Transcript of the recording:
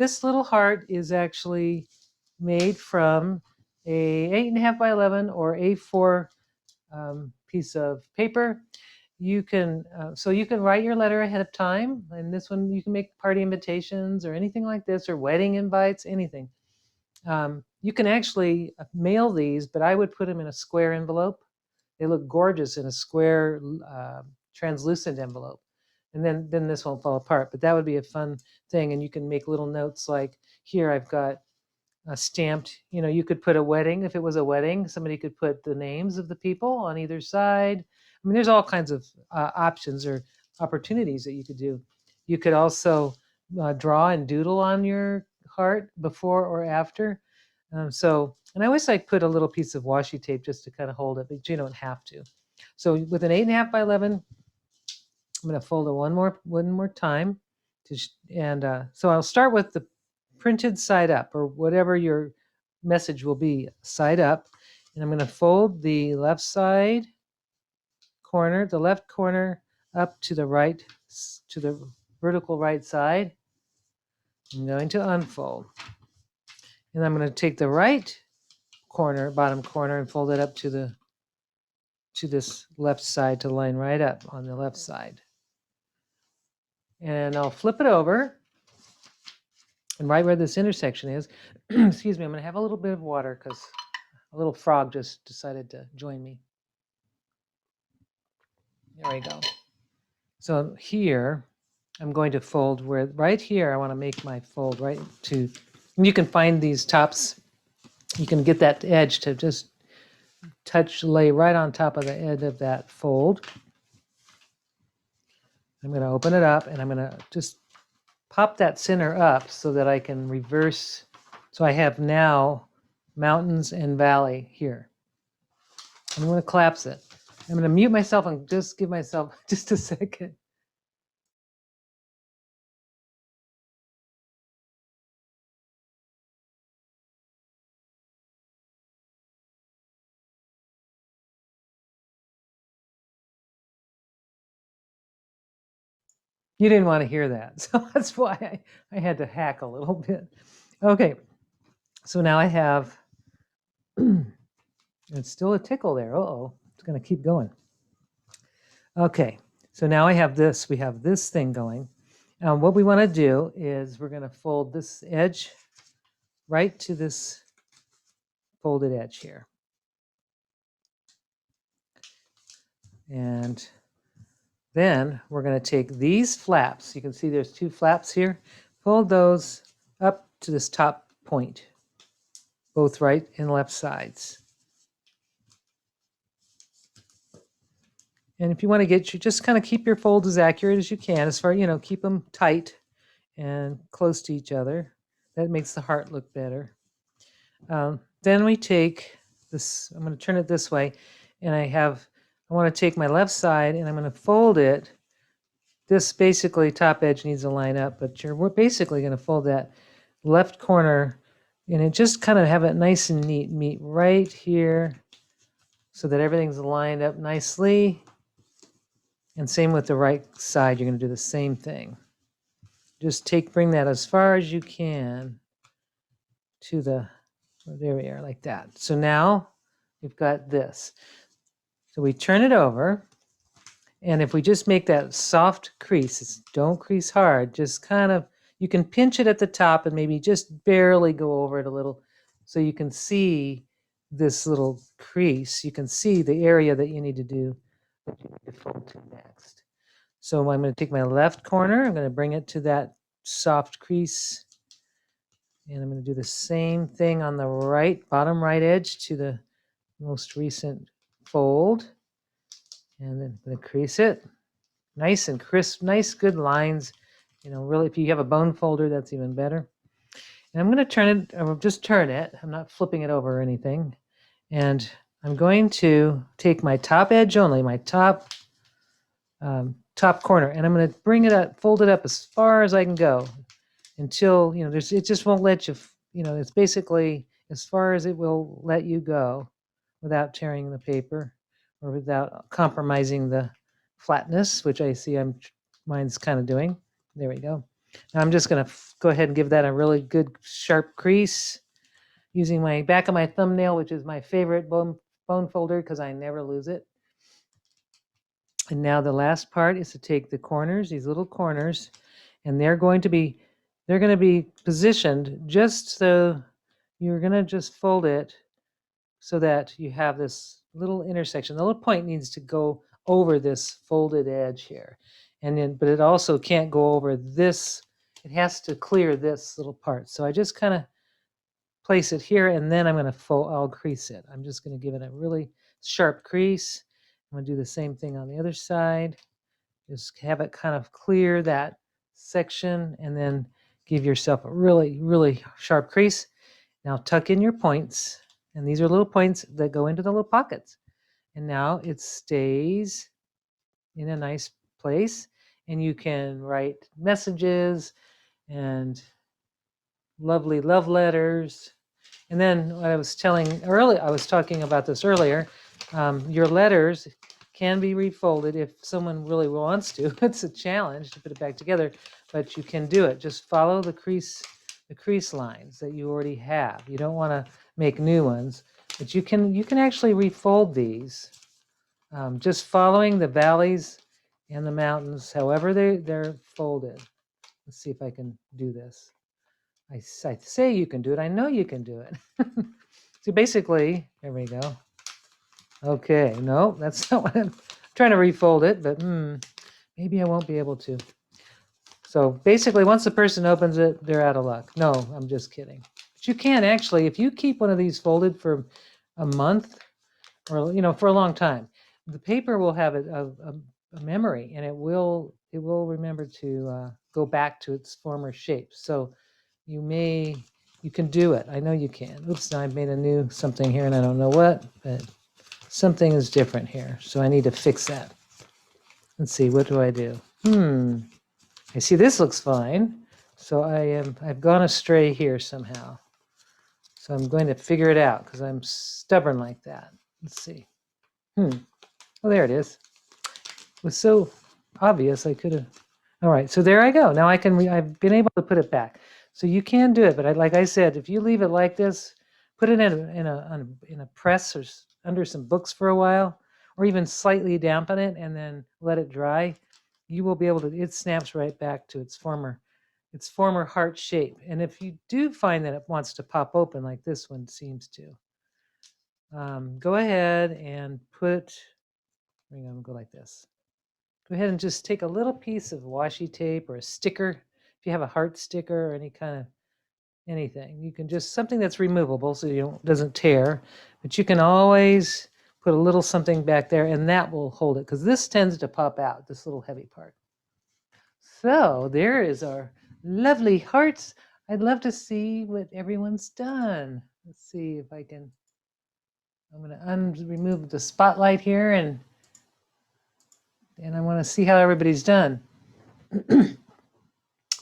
this little heart is actually made from a 8.5 by 11 or A4 piece of paper. You can so you can write your letter ahead of time, and this one you can make party invitations or anything like this, or wedding invites, anything. You can actually mail these, but I would put them in a square envelope. They look gorgeous in a square translucent envelope, and then this won't fall apart. But that would be a fun thing, and you can make little notes like, here I've got stamped. You could put a wedding. If it was a wedding, somebody could put the names of the people on either side. I mean, there's all kinds of options or opportunities that you could do. You could also draw and doodle on your heart before or after. And I always like put a little piece of washi tape just to kind of hold it, but you don't have to. So with an 8.5 by 11, I'm going to fold it one more time, so I'll start with the printed side up, or whatever your message will be, side up, and I'm going to fold the left side corner, the left corner, up to the right, to the vertical right side. I'm going to unfold, and I'm going to take the right corner, bottom corner, and fold it up to this left side to line right up on the left side. And I'll flip it over, and right where this intersection is, excuse me, I'm going to have a little bit of water because a little frog just decided to join me. There we go. So here, I'm going to fold where, right here, I want to make my fold right to, and you can find these tops, you can get that edge to just lay right on top of the edge of that fold. I'm going to open it up, and I'm going to just pop that center up so that I can reverse. So I have now mountains and valley here. I'm going to collapse it. I'm going to mute myself and just give myself just a second. You didn't want to hear that, so that's why I had to hack a little bit. Okay, so now I have, it's still a tickle there. Uh-oh, it's going to keep going. Okay, so now I have this, we have this thing going. What we want to do is we're going to fold this edge right to this folded edge here. And then we're going to take these flaps. You can see there's two flaps here. Fold those up to this top point, both right and left sides. And if you want to just kind of keep your folds as accurate as you can, as far, keep them tight and close to each other. That makes the heart look better. Then we take this, I'm going to turn it this way, and I want to take my left side and I'm going to fold it. This basically top edge needs to line up, but we're basically going to fold that left corner, and it just kind of have it nice and neat, meet right here so that everything's lined up nicely. And same with the right side, you're going to do the same thing. Just bring that as far as you can to there we are, like that. So now we've got this. So we turn it over, and if we just make that soft crease, don't crease hard, just kind of, you can pinch it at the top and maybe just barely go over it a little so you can see this little crease. You can see the area that you need to do, that you need to fold to next. So I'm going to take my left corner, I'm going to bring it to that soft crease, and I'm going to do the same thing on the right, bottom right edge to the most recent fold. And then I'm going to crease it. Nice and crisp, nice, good lines. Really, if you have a bone folder, that's even better. And I'm going to turn it, I'll just turn it. I'm not flipping it over or anything. And I'm going to take my top edge only, my top corner, and I'm going to bring it up, fold it up as far as I can go until, it just won't let you, it's basically as far as it will let you go without tearing the paper or without compromising the flatness, which I see mine's kind of doing. There we go. Now I'm just going to go ahead and give that a really good sharp crease using my back of my thumbnail, which is my favorite bone folder because I never lose it. And now the last part is to take the corners, these little corners, and they're going to be positioned just so you're going to just fold it so that you have this little intersection. The little point needs to go over this folded edge here. And then, but it also can't go over this. It has to clear this little part. So I just kind of place it here, and then I'm going to I'll crease it. I'm just going to give it a really sharp crease. I'm going to do the same thing on the other side. Just have it kind of clear that section, and then give yourself a really, really sharp crease. Now tuck in your points, and these are little points that go into the little pockets. And now it stays in a nice place, and you can write messages and lovely love letters. And then what I was talking about this earlier, your letters can be refolded if someone really wants to. It's a challenge to put it back together, but you can do it. Just follow the crease lines that you already have. You don't want to make new ones, but you can actually refold these, just following the valleys and the mountains, however they're folded. Let's see if I can do this. I say you can do it. I know you can do it. So basically, there we go. Okay, no, that's not what I'm trying to refold it, but maybe I won't be able to. So basically, once the person opens it, they're out of luck. No, I'm just kidding. But you can actually, if you keep one of these folded for a month or for a long time, the paper will have a memory, and it will remember to go back to its former shape. So you can do it. I know you can. Oops, now I've made a new something here, and I don't know what, but something is different here. So I need to fix that. Let's see, what do I do? I see this looks fine. So I've gone astray here somehow. So I'm going to figure it out because I'm stubborn like that. Let's see. Oh, there it is. It was so obvious I could have. All right, so there I go. Now I've been able to put it back. So you can do it, but like I said, if you leave it like this, put it in a press or under some books for a while, or even slightly dampen it and then let it dry, you will be able to. It snaps right back to its former heart shape. And if you do find that it wants to pop open like this one seems to, go ahead and put. I'm going to go like this. Go ahead and just take a little piece of washi tape or a sticker. If you have a heart sticker or any kind of anything, you can just something that's removable so doesn't tear. But you can always put a little something back there, and that will hold it because this tends to pop out, this little heavy part. So there is our lovely hearts. I'd love to see what everyone's done. Let's see if I can. I'm going to remove the spotlight here, and I want to see how everybody's done.